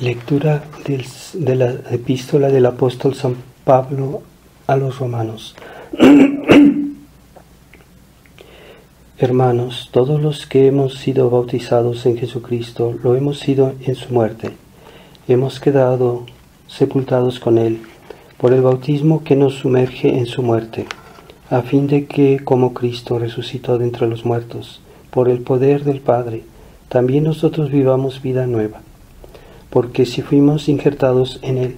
Lectura de la epístola del apóstol San Pablo a los romanos. Hermanos, todos los que hemos sido bautizados en Jesucristo, lo hemos sido en su muerte. Hemos quedado sepultados con Él por el bautismo que nos sumerge en su muerte, a fin de que, como Cristo resucitó de entre los muertos, por el poder del Padre, también nosotros vivamos vida nueva. Porque si fuimos injertados en Él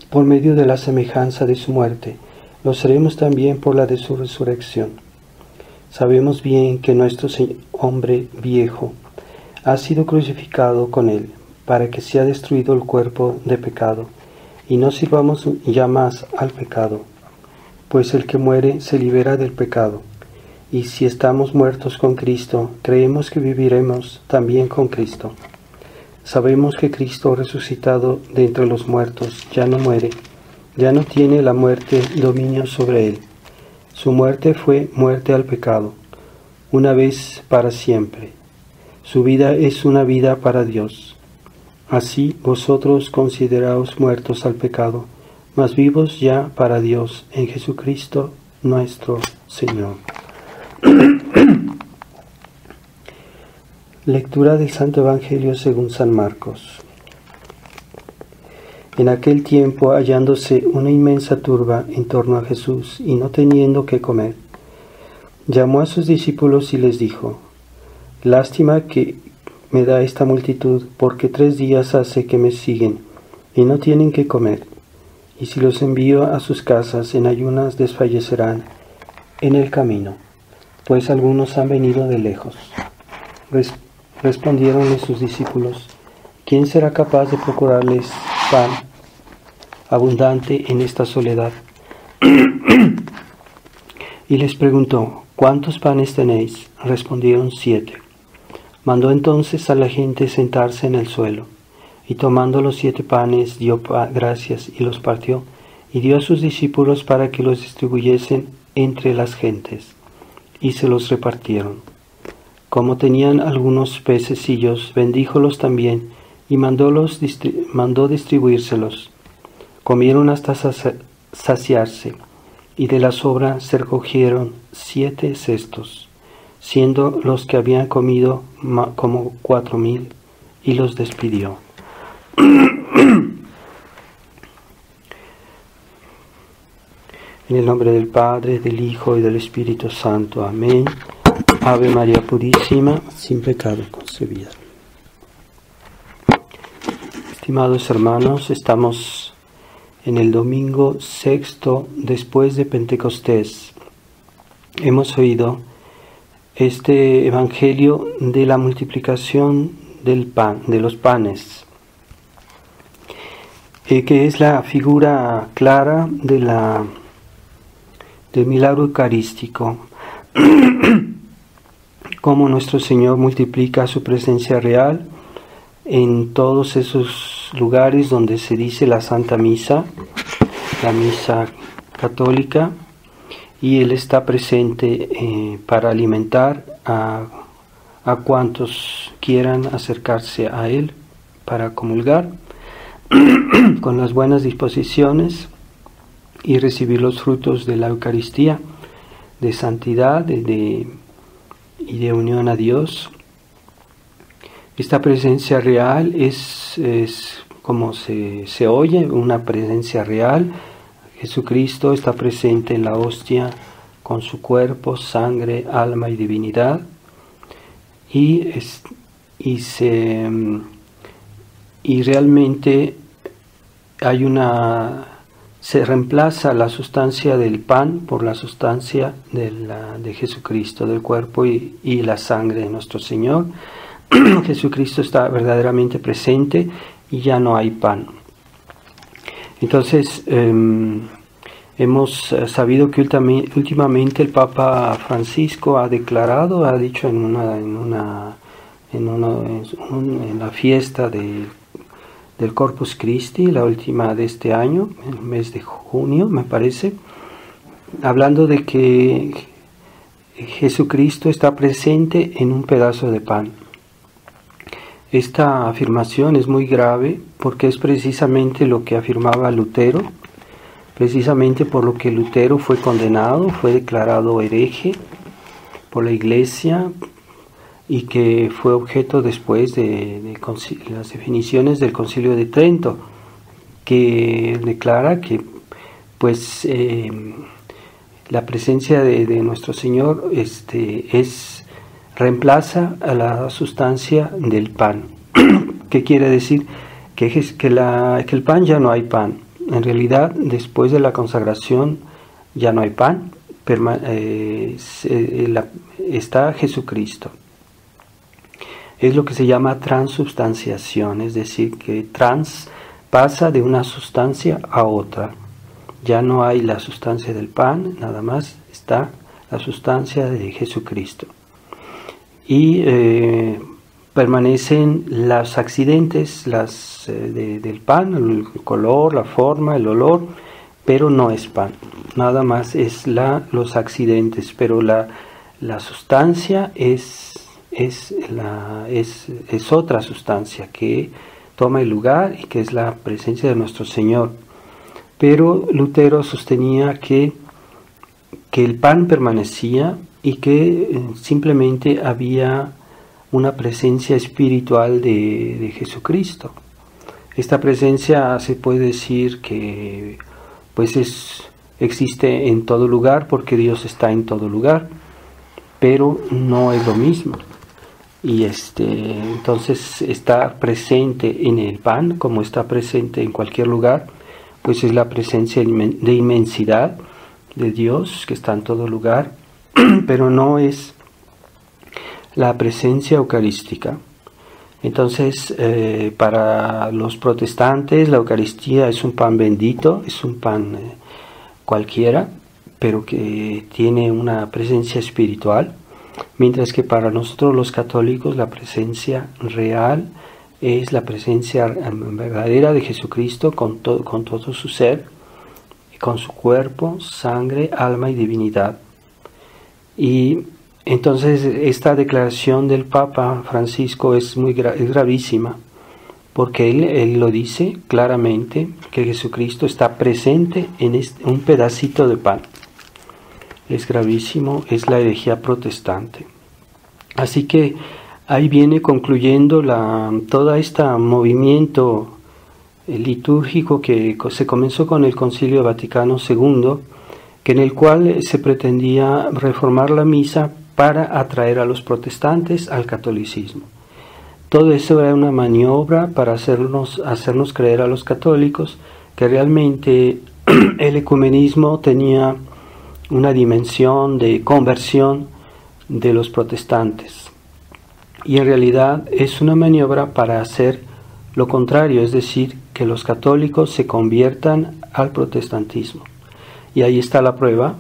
por medio de la semejanza de su muerte, lo seremos también por la de su resurrección. Sabemos bien que nuestro hombre viejo ha sido crucificado con Él, para que sea destruido el cuerpo de pecado, y no sirvamos ya más al pecado, pues el que muere se libera del pecado. Y si estamos muertos con Cristo, creemos que viviremos también con Cristo. Sabemos que Cristo, resucitado de entre los muertos, ya no muere, ya no tiene la muerte dominio sobre él. Su muerte fue muerte al pecado, una vez para siempre. Su vida es una vida para Dios. Así vosotros consideraos muertos al pecado, mas vivos ya para Dios en Jesucristo nuestro Señor. Lectura del Santo Evangelio según San Marcos. En aquel tiempo, hallándose una inmensa turba en torno a Jesús y no teniendo qué comer, llamó a sus discípulos y les dijo: Lástima que me da esta multitud, porque 3 días hace que me siguen y no tienen qué comer. Y si los envío a sus casas en ayunas, desfallecerán en el camino, pues algunos han venido de lejos. Respondieronle sus discípulos: ¿Quién será capaz de procurarles pan abundante en esta soledad? Y les preguntó: ¿Cuántos panes tenéis? Respondieron: 7. Mandó entonces a la gente sentarse en el suelo, y tomando los 7 panes dio gracias y los partió, y dio a sus discípulos para que los distribuyesen entre las gentes, y se los repartieron. Como tenían algunos pececillos, bendíjolos también, y mandó distribuírselos. Comieron hasta saciarse, y de la sobra se recogieron 7 cestos, siendo los que habían comido como 4,000, y los despidió. En el nombre del Padre, del Hijo y del Espíritu Santo. Amén. Ave María Purísima, sin pecado concebida. Estimados hermanos, estamos en el domingo 6º después de Pentecostés. Hemos oído este evangelio de la multiplicación del pan, de los panes, que es la figura clara del milagro eucarístico. Cómo nuestro Señor multiplica su presencia real en todos esos lugares donde se dice la Santa Misa, la Misa católica, y Él está presente para alimentar a cuantos quieran acercarse a Él para comulgar con las buenas disposiciones y recibir los frutos de la Eucaristía, de santidad y de unión a Dios. Esta presencia real es como se oye, una presencia real. Jesucristo está presente en la hostia con su cuerpo, sangre, alma y divinidad, y realmente se reemplaza la sustancia del pan por la sustancia de Jesucristo, del cuerpo y la sangre de nuestro Señor. Jesucristo está verdaderamente presente y ya no hay pan. Entonces, hemos sabido que últimamente el Papa Francisco ha dicho en la fiesta del Corpus Christi, la última de este año, en el mes de junio, me parece, hablando de que Jesucristo está presente en un pedazo de pan. Esta afirmación es muy grave porque es precisamente lo que afirmaba Lutero, precisamente por lo que Lutero fue condenado, fue declarado hereje por la Iglesia y que fue objeto después de las definiciones del Concilio de Trento, que declara que pues la presencia de nuestro Señor reemplaza a la sustancia del pan. ¿Qué quiere decir? Que el pan ya no hay pan. En realidad, después de la consagración ya no hay pan, está Jesucristo. Es lo que se llama transubstanciación, es decir, que pasa de una sustancia a otra. Ya no hay la sustancia del pan, nada más está la sustancia de Jesucristo. Y permanecen los accidentes del pan, el color, la forma, el olor, pero no es pan. Nada más es los accidentes, pero la sustancia es otra sustancia que toma el lugar y que es la presencia de nuestro Señor. Pero Lutero sostenía que el pan permanecía y que simplemente había una presencia espiritual de Jesucristo. Esta presencia se puede decir que pues existe en todo lugar porque Dios está en todo lugar, pero no es lo mismo. Y entonces está presente en el pan como está presente en cualquier lugar, pues es la presencia de inmensidad de Dios que está en todo lugar, pero no es la presencia eucarística. Entonces, para los protestantes la Eucaristía es un pan bendito, es un pan cualquiera, pero que tiene una presencia espiritual, mientras que para nosotros los católicos la presencia real es la presencia verdadera de Jesucristo con todo su ser, con su cuerpo, sangre, alma y divinidad. Y entonces esta declaración del Papa Francisco es gravísima, porque él lo dice claramente, que Jesucristo está presente en un pedacito de pan. Es gravísimo, es la herejía protestante. Así que ahí viene concluyendo todo este movimiento litúrgico que se comenzó con el Concilio Vaticano II, en el cual se pretendía reformar la misa para atraer a los protestantes al catolicismo. Todo eso era una maniobra para hacernos creer a los católicos que realmente el ecumenismo tenía una dimensión de conversión de los protestantes. Y en realidad es una maniobra para hacer lo contrario, es decir, que los católicos se conviertan al protestantismo. Y ahí está la prueba,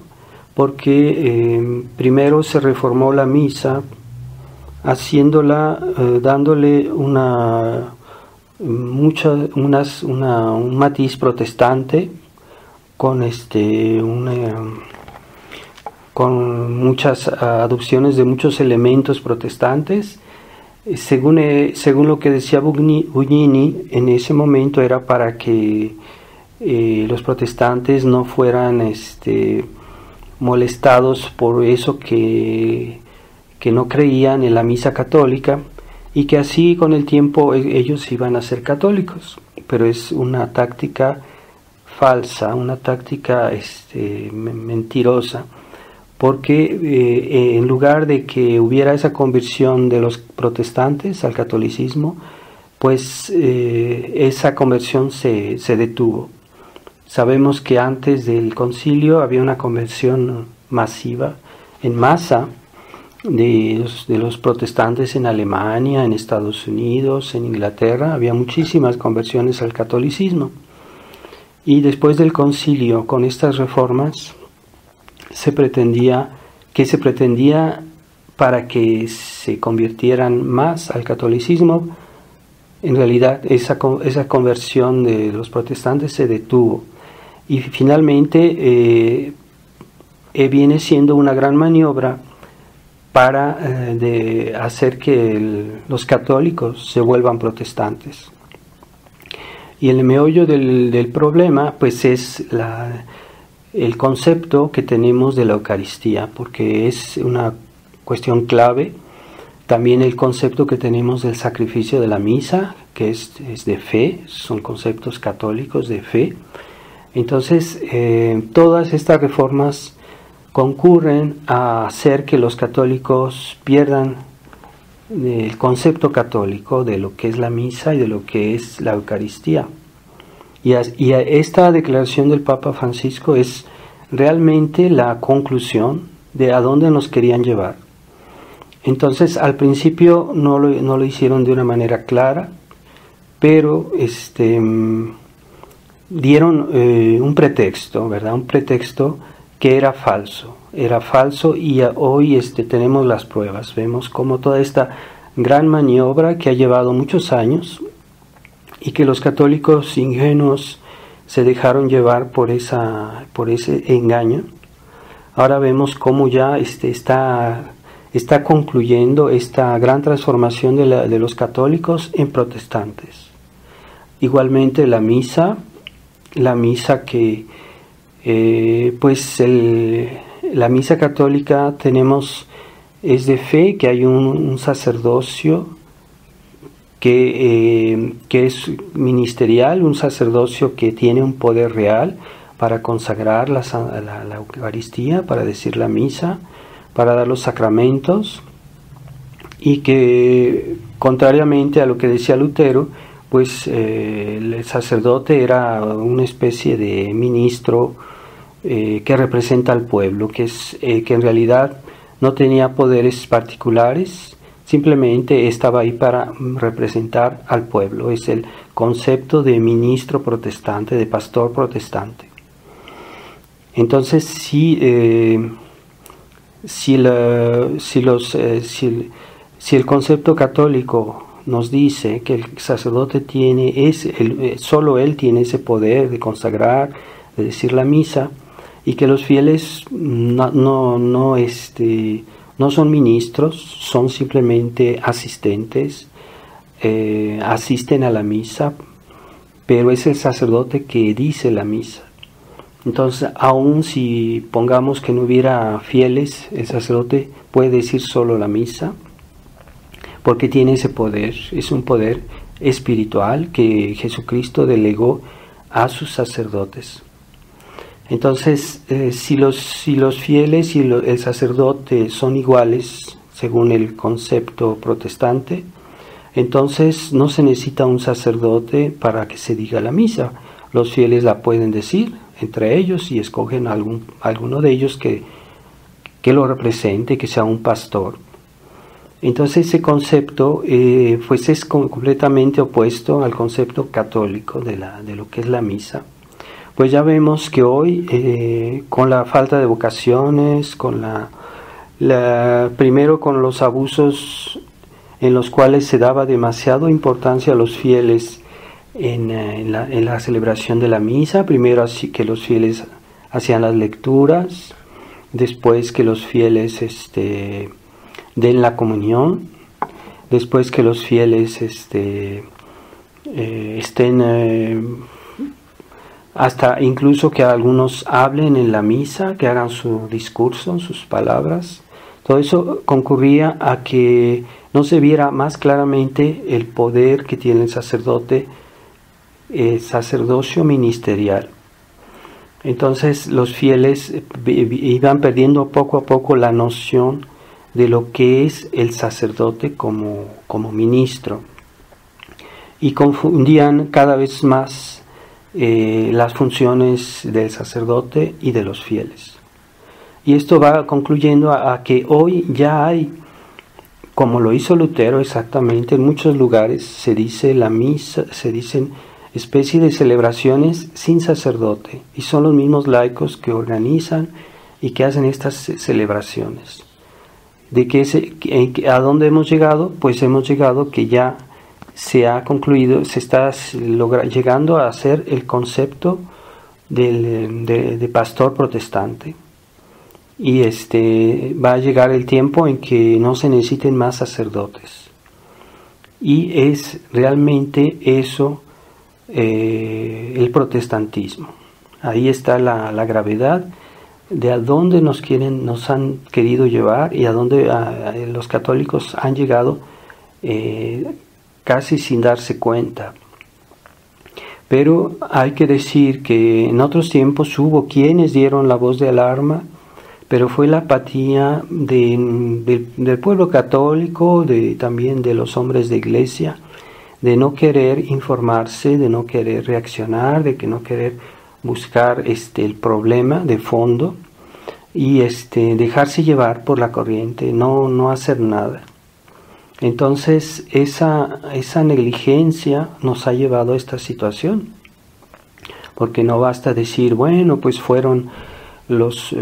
porque primero se reformó la misa, dándole un matiz protestante, con muchas adopciones de muchos elementos protestantes. Según lo que decía Bugnini, en ese momento era para que los protestantes no fueran molestados por eso que no creían en la misa católica, y que así con el tiempo ellos iban a ser católicos. Pero es una táctica falsa, una táctica mentirosa, porque en lugar de que hubiera esa conversión de los protestantes al catolicismo, pues esa conversión se detuvo. Sabemos que antes del concilio había una conversión masiva, en masa, de los protestantes en Alemania, en Estados Unidos, en Inglaterra. Había muchísimas conversiones al catolicismo. Y después del concilio, con estas reformas, se pretendía para que se convirtieran más al catolicismo. En realidad esa conversión de los protestantes se detuvo, y finalmente viene siendo una gran maniobra para hacer que los católicos se vuelvan protestantes. Y el meollo del problema pues es el concepto que tenemos de la Eucaristía, porque es una cuestión clave. También el concepto que tenemos del sacrificio de la misa, que es de fe, son conceptos católicos de fe. Entonces, todas estas reformas concurren a hacer que los católicos pierdan el concepto católico de lo que es la misa y de lo que es la Eucaristía. Y esta declaración del Papa Francisco es realmente la conclusión de a dónde nos querían llevar. Entonces, al principio no lo hicieron de una manera clara, pero dieron un pretexto, ¿verdad? Un pretexto que era falso y hoy tenemos las pruebas. Vemos cómo toda esta gran maniobra que ha llevado muchos años y que los católicos ingenuos se dejaron llevar por ese engaño. Ahora vemos cómo ya está concluyendo esta gran transformación de los católicos en protestantes. Igualmente la misa que la misa católica es de fe, que hay un sacerdocio que es ministerial, un sacerdocio que tiene un poder real para consagrar la Eucaristía, para decir la misa, para dar los sacramentos, y que contrariamente a lo que decía Lutero, pues el sacerdote era una especie de ministro que representa al pueblo, que en realidad no tenía poderes particulares, simplemente estaba ahí para representar al pueblo. Es el concepto de ministro protestante, de pastor protestante. Entonces, si el concepto católico nos dice que el sacerdote solo él tiene ese poder de consagrar, de decir la misa, y que los fieles no son ministros, son simplemente asistentes, asisten a la misa, pero es el sacerdote que dice la misa. Entonces, aun si pongamos que no hubiera fieles, el sacerdote puede decir solo la misa, porque tiene ese poder. Es un poder espiritual que Jesucristo delegó a sus sacerdotes. Entonces, si los fieles y el sacerdote son iguales, según el concepto protestante, entonces no se necesita un sacerdote para que se diga la misa. Los fieles la pueden decir entre ellos y escogen alguno de ellos que lo represente, que sea un pastor. Entonces ese concepto pues es completamente opuesto al concepto católico de lo que es la misa. Pues ya vemos que hoy con la falta de vocaciones, primero con los abusos en los cuales se daba demasiada importancia a los fieles en la celebración de la misa, primero así que los fieles hacían las lecturas, después que los fieles den la comunión, después que los fieles estén hasta incluso que algunos hablen en la misa, que hagan su discurso, sus palabras. Todo eso concurría a que no se viera más claramente el poder que tiene el sacerdote, sacerdocio ministerial. Entonces los fieles iban perdiendo poco a poco la noción de lo que es el sacerdote como ministro, y confundían cada vez más las funciones del sacerdote y de los fieles. Y esto va concluyendo a que hoy ya hay, como lo hizo Lutero exactamente, en muchos lugares se dice la misa, se dicen especie de celebraciones sin sacerdote, y son los mismos laicos que organizan y que hacen estas celebraciones. ¿A dónde hemos llegado? Pues hemos llegado que ya se ha concluido, se está llegando a hacer el concepto de pastor protestante. y va a llegar el tiempo en que no se necesiten más sacerdotes. Y es realmente eso el protestantismo. Ahí está la gravedad de a dónde nos han querido llevar y a dónde los católicos han llegado casi sin darse cuenta. Pero hay que decir que en otros tiempos hubo quienes dieron la voz de alarma, pero fue la apatía del pueblo católico, también de los hombres de iglesia, de no querer informarse, de no querer reaccionar, de que no querer buscar el problema de fondo y dejarse llevar por la corriente, no hacer nada. Entonces esa negligencia nos ha llevado a esta situación, porque no basta decir, bueno, pues fueron los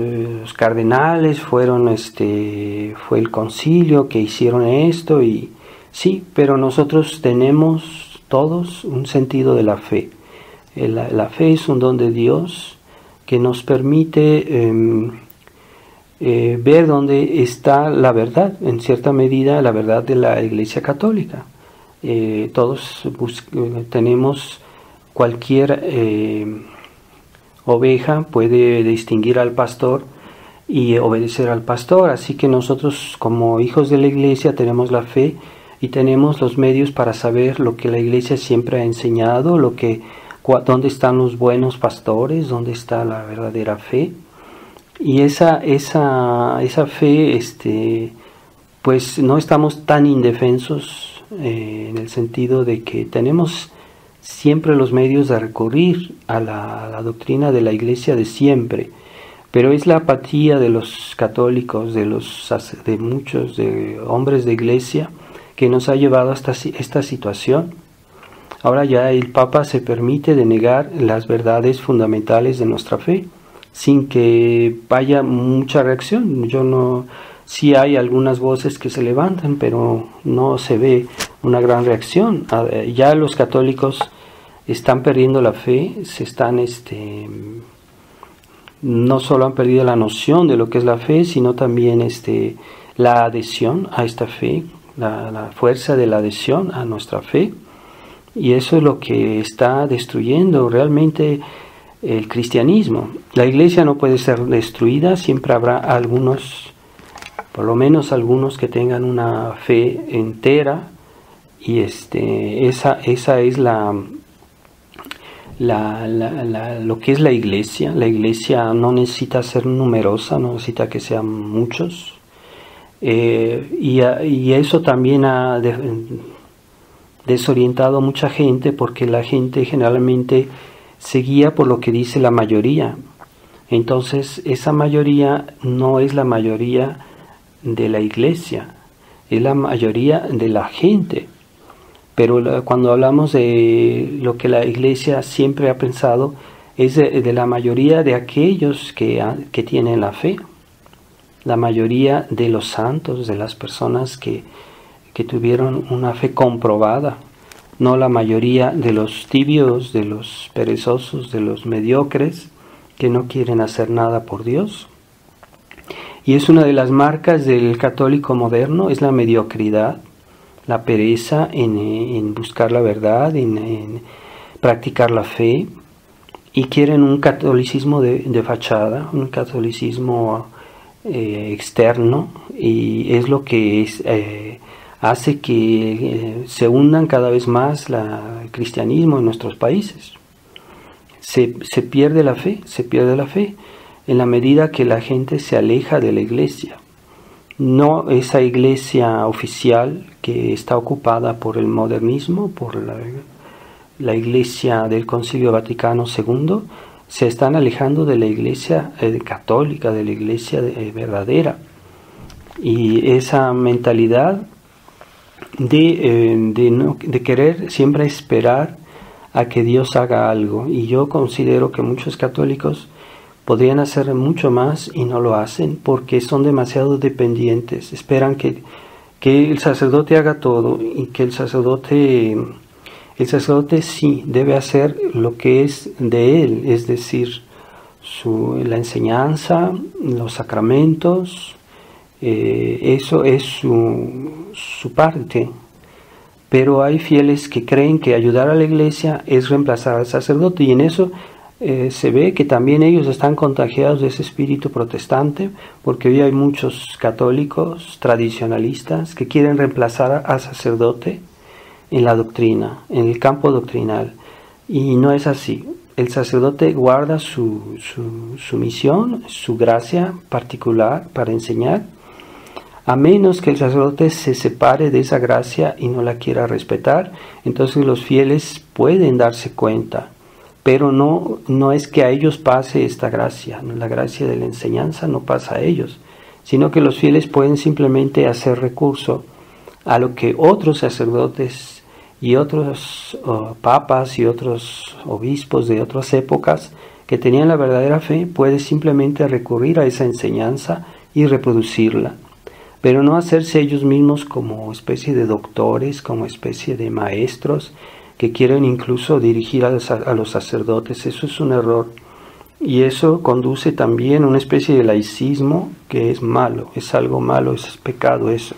cardenales, fue el concilio que hicieron esto, y sí, pero nosotros tenemos todos un sentido de la fe. La fe es un don de Dios que nos permite ver dónde está la verdad, en cierta medida la verdad de la Iglesia Católica. Todos tenemos cualquier oveja, puede distinguir al pastor y obedecer al pastor, así que nosotros como hijos de la Iglesia tenemos la fe y tenemos los medios para saber lo que la Iglesia siempre ha enseñado, dónde están los buenos pastores, dónde está la verdadera fe. Y esa fe, pues no estamos tan indefensos en el sentido de que tenemos siempre los medios de recurrir a la doctrina de la Iglesia de siempre, pero es la apatía de los católicos, de muchos hombres de Iglesia, que nos ha llevado hasta esta situación. Ahora ya el Papa se permite denegar las verdades fundamentales de nuestra fe, sin que haya mucha reacción. Sí hay algunas voces que se levantan, pero no se ve una gran reacción. Ya los católicos están perdiendo la fe, no solo han perdido la noción de lo que es la fe, sino también la adhesión a esta fe, la fuerza de la adhesión a nuestra fe, y eso es lo que está destruyendo realmente el cristianismo. La Iglesia no puede ser destruida, siempre habrá algunos, por lo menos algunos, que tengan una fe entera, y esa es lo que es la Iglesia. La Iglesia no necesita ser numerosa, no necesita que sean muchos, y eso también ha desorientado a mucha gente, porque la gente generalmente se guía por lo que dice la mayoría. Entonces esa mayoría no es la mayoría de la Iglesia, es la mayoría de la gente. Pero cuando hablamos de lo que la Iglesia siempre ha pensado, es de la mayoría de aquellos que tienen la fe, la mayoría de los santos, de las personas que tuvieron una fe comprobada, no la mayoría de los tibios, de los perezosos, de los mediocres, que no quieren hacer nada por Dios. Y es una de las marcas del católico moderno, es la mediocridad, la pereza en buscar la verdad, en practicar la fe, y quieren un catolicismo de fachada, un catolicismo externo, y es lo que hace que se hundan cada vez más el cristianismo en nuestros países. Se pierde la fe en la medida que la gente se aleja de la Iglesia. No esa Iglesia oficial que está ocupada por el modernismo, por la Iglesia del Concilio Vaticano II, se están alejando de la Iglesia católica, de la Iglesia verdadera. Y esa mentalidad de querer siempre esperar a que Dios haga algo, y yo considero que muchos católicos podrían hacer mucho más y no lo hacen porque son demasiado dependientes. Esperan que el sacerdote haga todo, y que el sacerdote sí debe hacer lo que es de él, es decir, la enseñanza, los sacramentos, eso es su parte. Pero hay fieles que creen que ayudar a la iglesia es reemplazar al sacerdote, y en eso se ve que también ellos están contagiados de ese espíritu protestante, porque hoy hay muchos católicos tradicionalistas que quieren reemplazar al sacerdote en la doctrina, en el campo doctrinal, y no es así. El sacerdote guarda su misión, su gracia particular para enseñar, a menos que el sacerdote se separe de esa gracia y no la quiera respetar. Entonces los fieles pueden darse cuenta, pero no es que a ellos pase esta gracia, la gracia de la enseñanza no pasa a ellos, sino que los fieles pueden simplemente hacer recurso a lo que otros sacerdotes y otros papas y otros obispos de otras épocas que tenían la verdadera fe, puede simplemente recurrir a esa enseñanza y reproducirla, pero no hacerse ellos mismos como especie de doctores, como especie de maestros que quieren incluso dirigir a los sacerdotes. Eso es un error, y eso conduce también a una especie de laicismo que es malo, es algo malo, es pecado eso.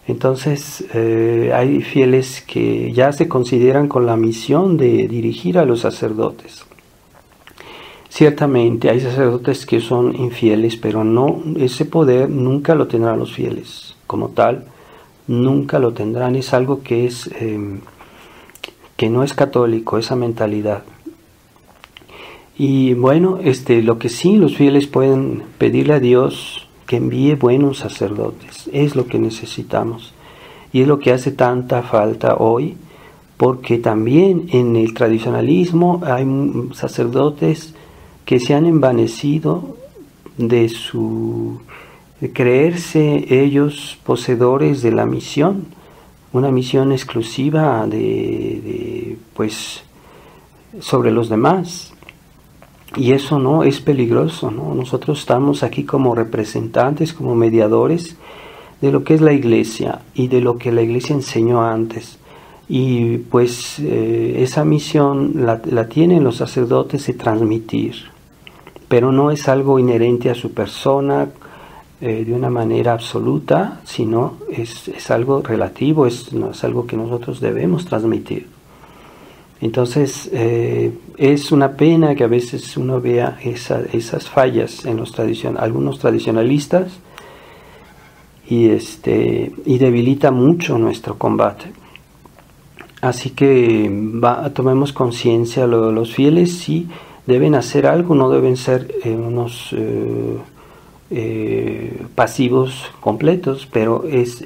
Entonces hay fieles que ya se consideran con la misión de dirigir a los sacerdotes. Ciertamente hay sacerdotes que son infieles, pero no, ese poder nunca lo tendrán los fieles como tal, nunca lo tendrán. Es algo que es que no es católico, esa mentalidad. Y bueno, lo que sí los fieles pueden pedirle a Dios que envíe buenos sacerdotes, es lo que necesitamos, y es lo que hace tanta falta hoy, porque también en el tradicionalismo hay sacerdotes que se han envanecido de creerse ellos poseedores de la misión, una misión exclusiva pues sobre los demás. Y eso no es peligroso, ¿no? Nosotros estamos aquí como representantes, como mediadores de lo que es la iglesia y de lo que la iglesia enseñó antes. Y pues esa misión la tienen los sacerdotes de transmitir, pero no es algo inherente a su persona de una manera absoluta, sino es algo relativo, no es algo que nosotros debemos transmitir. Entonces es una pena que a veces uno vea esas fallas en algunos tradicionalistas, y debilita mucho nuestro combate. Así que tomemos conciencia, los fieles sí deben hacer algo, no deben ser unos pasivos completos, pero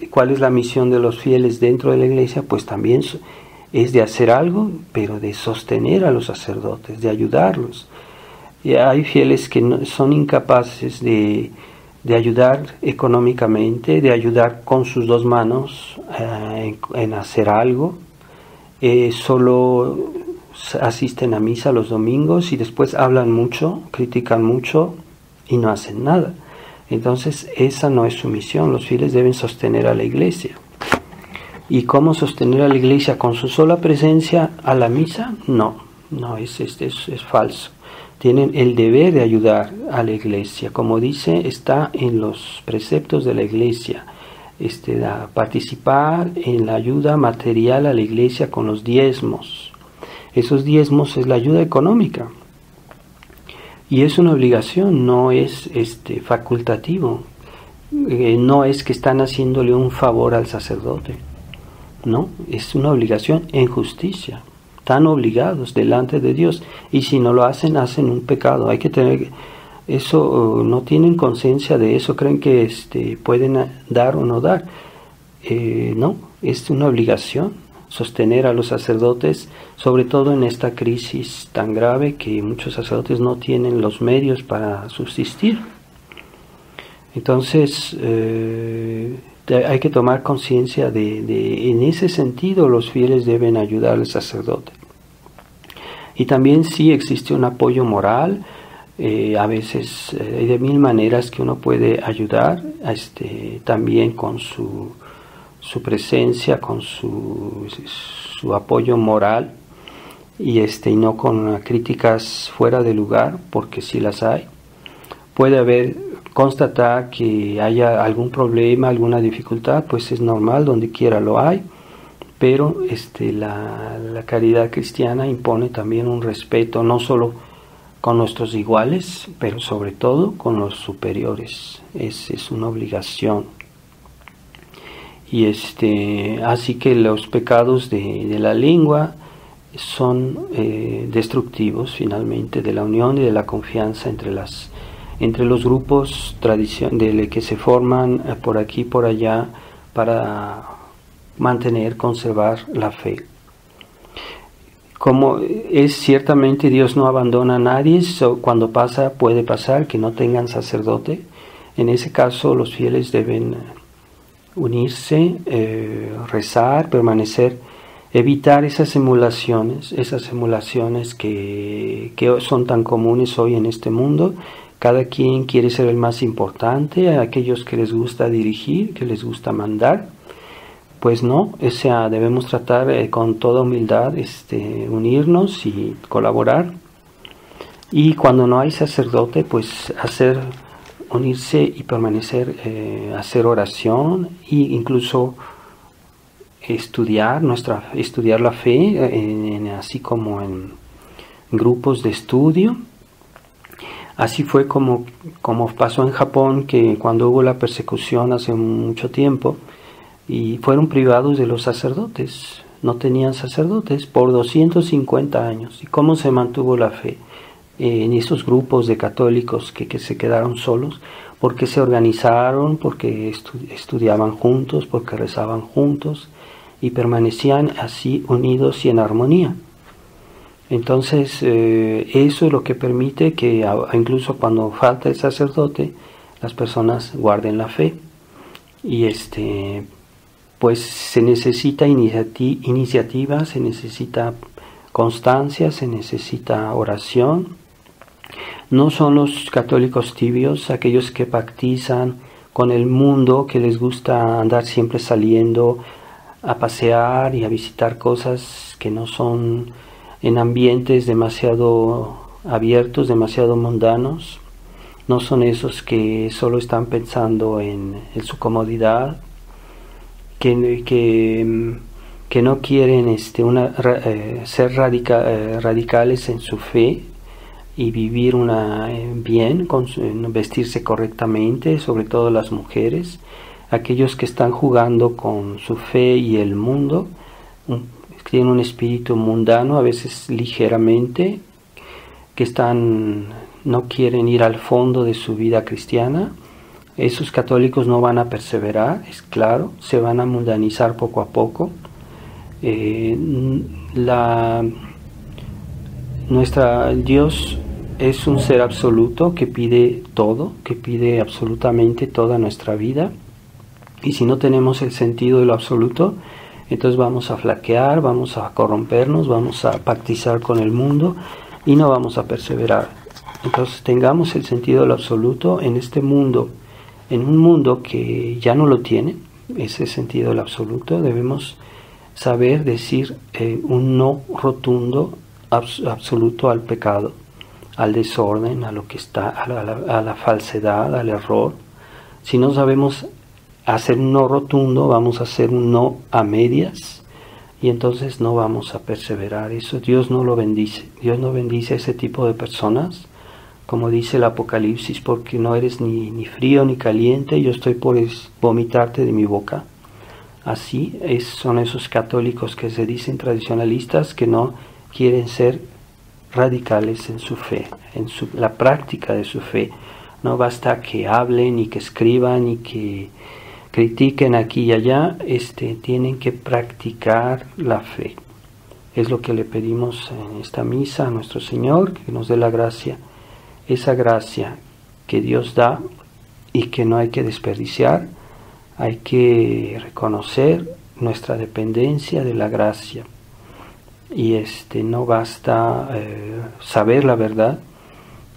¿cuál es la misión de los fieles dentro de la iglesia? Pues también es de hacer algo, pero de sostener a los sacerdotes, de ayudarlos. Y hay fieles que son incapaces de ayudar económicamente, de ayudar con sus dos manos en hacer algo. Solo asisten a misa los domingos y después hablan mucho, critican mucho y no hacen nada. Entonces esa no es su misión. Los fieles deben sostener a la iglesia. ¿Y cómo sostener a la iglesia? ¿Con su sola presencia a la misa? No, es falso. Tienen el deber de ayudar a la iglesia, como dice, está en los preceptos de la iglesia, participar en la ayuda material a la iglesia con los diezmos. Esos diezmos es la ayuda económica, y es una obligación, no es facultativo, no es que están haciéndole un favor al sacerdote, no, es una obligación en justicia. Están obligados delante de Dios, y si no lo hacen, hacen un pecado. Hay que tener eso, no tienen conciencia de eso, creen que pueden dar o no dar. No, es una obligación sostener a los sacerdotes, sobre todo en esta crisis tan grave que muchos sacerdotes no tienen los medios para subsistir. Entonces hay que tomar conciencia en ese sentido los fieles deben ayudar al sacerdote. Y también sí existe un apoyo moral, a veces hay de mil maneras que uno puede ayudar, también con su presencia, con su apoyo moral, y no con críticas fuera de lugar, porque si las hay. Puede haber, constatar que haya algún problema, alguna dificultad, pues es normal, donde quiera lo hay, pero la caridad cristiana impone también un respeto, no solo con nuestros iguales, pero sobre todo con los superiores. Es una obligación. Y así que los pecados de la lengua son destructivos finalmente de la unión y de la confianza entre los grupos que se forman por aquí y por allá para conservar la fe. Como es ciertamente, Dios no abandona a nadie, cuando puede pasar que no tengan sacerdote. En ese caso los fieles deben unirse, rezar, permanecer, evitar esas emulaciones que son tan comunes hoy en este mundo. Cada quien quiere ser el más importante, a aquellos que les gusta dirigir, que les gusta mandar. Pues no, debemos tratar con toda humildad unirnos y colaborar. Y cuando no hay sacerdote, pues unirse y permanecer, hacer oración e incluso estudiar la fe, así como en grupos de estudio. Así fue como pasó en Japón, que cuando hubo la persecución hace mucho tiempo, y fueron privados de los sacerdotes, no tenían sacerdotes por 250 años. ¿Y cómo se mantuvo la fe? En esos grupos de católicos que se quedaron solos, porque se organizaron, porque estudiaban juntos, porque rezaban juntos, y permanecían así unidos y en armonía. Entonces, eso es lo que permite que incluso cuando falta el sacerdote, las personas guarden la fe. Y pues se necesita iniciativa, se necesita constancia, se necesita oración. No son los católicos tibios, aquellos que pactizan con el mundo, que les gusta andar siempre saliendo a pasear y a visitar cosas que no son en ambientes demasiado abiertos, demasiado mundanos. No son esos que solo están pensando en su comodidad, que no quieren ser radicales en su fe y vivir bien, vestirse correctamente, sobre todo las mujeres. Aquellos que están jugando con su fe y el mundo, tienen un espíritu mundano, a veces ligeramente, que no quieren ir al fondo de su vida cristiana. Esos católicos no van a perseverar, es claro, se van a mundanizar poco a poco. Dios es un ser absoluto que pide todo, que pide absolutamente toda nuestra vida. Y si no tenemos el sentido de lo absoluto, entonces vamos a flaquear, vamos a corrompernos, vamos a pactizar con el mundo y no vamos a perseverar. Entonces tengamos el sentido de lo absoluto en este mundo. En un mundo que ya no lo tiene, ese sentido del absoluto, debemos saber decir un no rotundo, absoluto al pecado, al desorden, a lo que está, a la falsedad, al error. Si no sabemos hacer un no rotundo, vamos a hacer un no a medias, y entonces no vamos a perseverar. Eso Dios no lo bendice. Dios no bendice a ese tipo de personas. Como dice el Apocalipsis, porque no eres ni frío ni caliente, yo estoy por vomitarte de mi boca. Así son esos católicos que se dicen tradicionalistas, que no quieren ser radicales en su fe, la práctica de su fe. No basta que hablen y que escriban y que critiquen aquí y allá, tienen que practicar la fe. Es lo que le pedimos en esta misa a nuestro Señor, que nos dé la gracia, esa gracia que Dios da y que no hay que desperdiciar. Hay que reconocer nuestra dependencia de la gracia, y no basta saber la verdad,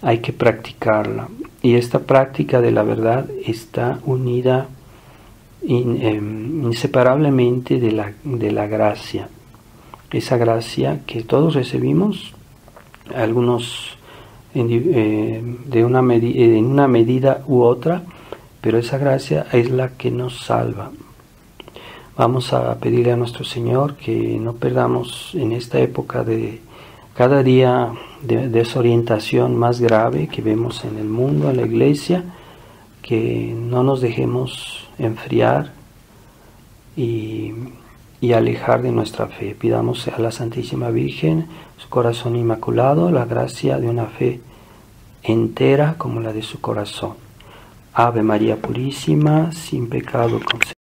hay que practicarla, y esta práctica de la verdad está unida inseparablemente de la gracia. esa gracia que todos recibimos, algunos en una medida u otra, pero esa gracia es la que nos salva. Vamos a pedirle a nuestro Señor que no perdamos en esta época de cada día de desorientación más grave que vemos en el mundo, en la iglesia, que no nos dejemos enfriar y alejar de nuestra fe. Pidamos a la Santísima Virgen, su corazón inmaculado, la gracia de una fe entera como la de su corazón. Ave María Purísima, sin pecado concebida.